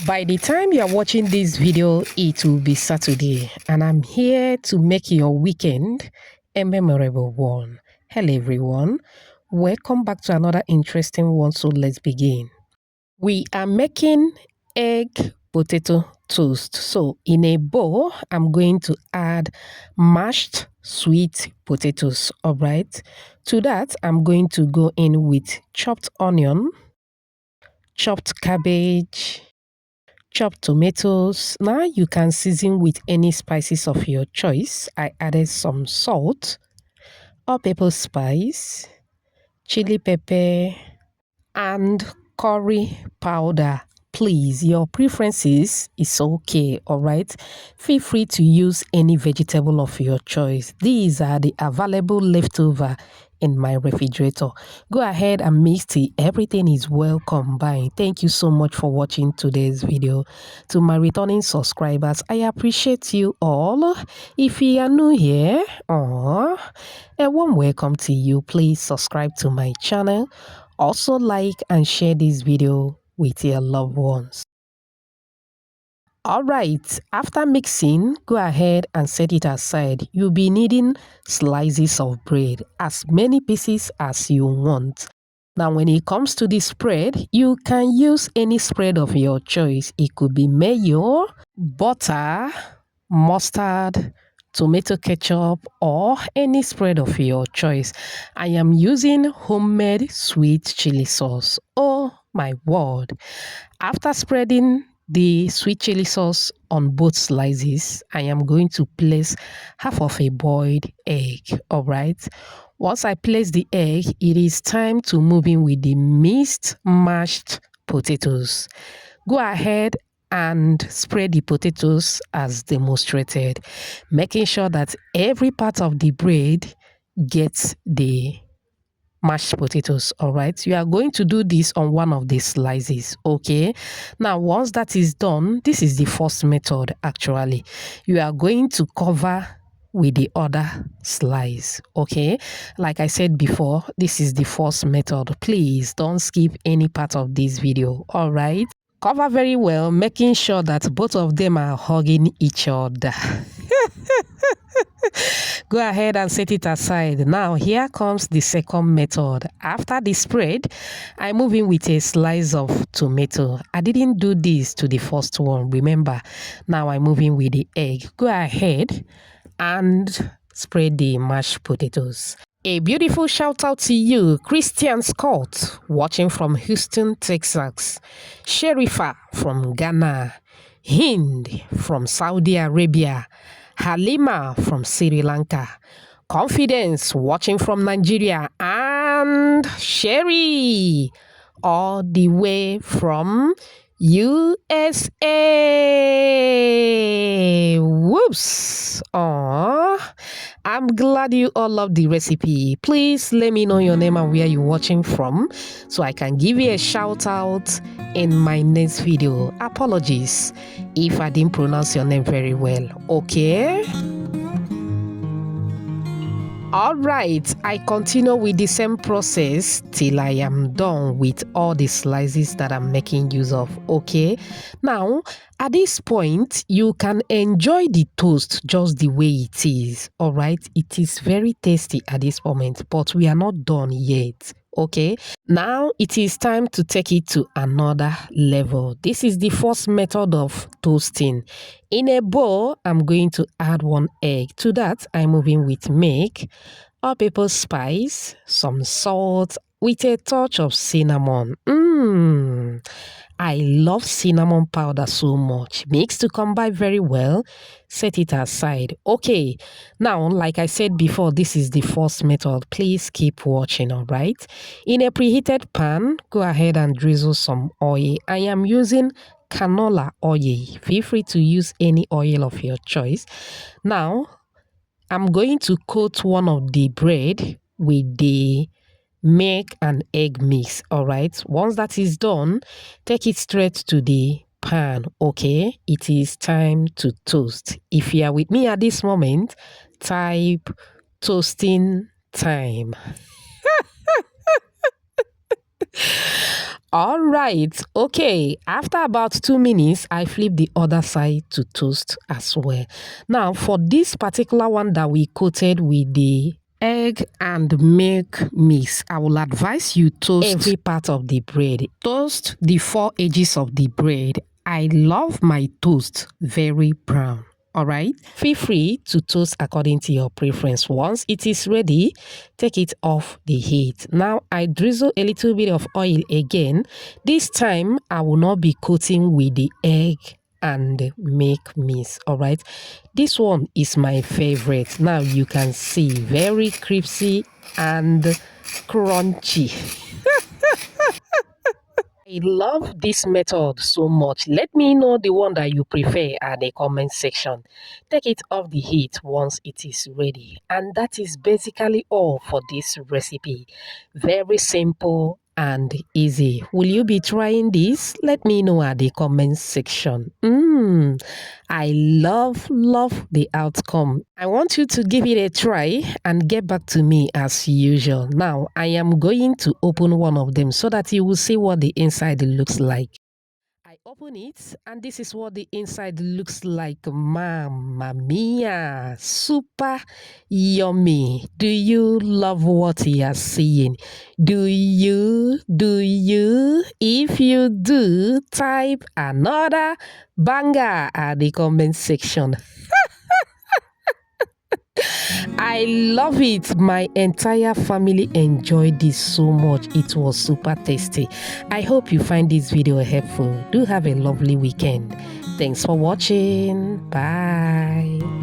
By the time you are watching this video, it will be Saturday, and I'm here to make your weekend a memorable one. Hello, everyone. Welcome back to another interesting one. So let's begin. We are making egg potato toast. So in a bowl, I'm going to add mashed sweet potatoes. All right. To that, I'm going to go in with chopped onion, chopped cabbage, chopped tomatoes. Now you can season with any spices of your choice. I added some salt, all pepper spice, chili pepper, and curry powder. Please, your preferences is okay, all right? Feel free to use any vegetable of your choice. These are the available leftover in my refrigerator. Go ahead and mix till everything is well combined. Thank you so much for watching today's video. To my returning subscribers, I appreciate you all. If you are new here, a warm welcome to you. Please subscribe to my channel. Also like and share this video with your loved ones. Alright, after mixing, go ahead and set it aside. You'll be needing slices of bread, as many pieces as you want. Now when it comes to the spread, you can use any spread of your choice. It could be mayo, butter, mustard, tomato ketchup, or any spread of your choice. I am using homemade sweet chili sauce. Oh my word. After spreading the sweet chili sauce on both slices, I am going to place half of a boiled egg. All right. Once I place the egg, it is time to move in with the mixed mashed potatoes. Go ahead and spread the potatoes as demonstrated, making sure that every part of the bread gets the mashed potatoes. All right, you are going to do this on one of the slices. Okay, now once that is done, this is the first method. Actually, you are going to cover with the other slice. Okay, like I said before, this is the first method. Please don't skip any part of this video. All right, cover very well, making sure that both of them are hugging each other. Go ahead and set it aside. Now here comes the second method. After the spread, I move in with a slice of tomato. I didn't do this to the first one, remember. Now I move in with the egg. Go ahead and spread the mashed potatoes. A beautiful shout out to you, Christian Scott, watching from Houston, Texas, Sherifa from Ghana, Hind from Saudi Arabia, Halima from Sri Lanka, Confidence watching from Nigeria, and Sherry all the way from USA. Whoops. Aww. I'm glad you all love the recipe. Please let me know your name and where you're watching from so I can give you a shout out in my next video. Apologies if I didn't pronounce your name very well. Okay? Alright, I continue with the same process till I am done with all the slices that I'm making use of. Okay, now at this point you can enjoy the toast just the way it is. Alright, it is very tasty at this moment, but we are not done yet. Okay, now it is time to take it to another level. This is the first method of toasting. In a bowl, I'm going to add 1 egg. To that, I'm moving with milk, all pepper spice, some salt, with a touch of cinnamon. I love cinnamon powder so much. Mix to combine very well. Set it aside. Okay, now like I said before, this is the first method. Please keep watching, all right? In a preheated pan, go ahead and drizzle some oil. I am using canola oil. Feel free to use any oil of your choice. Now, I'm going to coat one of the bread with the milk and egg mix. All right, once that is done, take it straight to the pan. Okay, it is time to toast. If you are with me at this moment, type toasting time. All right, okay. After about 2 minutes, I flip the other side to toast as well. Now, for this particular one that we coated with the egg and milk mix, I will advise you toast every part of the bread. Toast the 4 edges of the bread. I love my toast very brown. All right, feel free to toast according to your preference. Once it is ready, take it off the heat. Now I drizzle a little bit of oil again. This time I will not be coating with the egg and milk mix. All right, this one is my favorite. Now you can see very crispy and crunchy. I love this method so much. Let me know the one that you prefer at the comment section. Take it off the heat once it is ready. And that is basically all for this recipe. Very simple and easy. Will you be trying this? Let me know at the comment section. I love the outcome. I want you to give it a try and get back to me as usual. Now, I am going to open one of them so that you will see what the inside looks like. I open it and this is what the inside looks like. Mamma mia, super yummy. Do you love what you are seeing? Do you? If you do, type another banger at the comment section. I love it. My entire family enjoyed this so much. It was super tasty. I hope you find this video helpful. Do have a lovely weekend. Thanks for watching. Bye.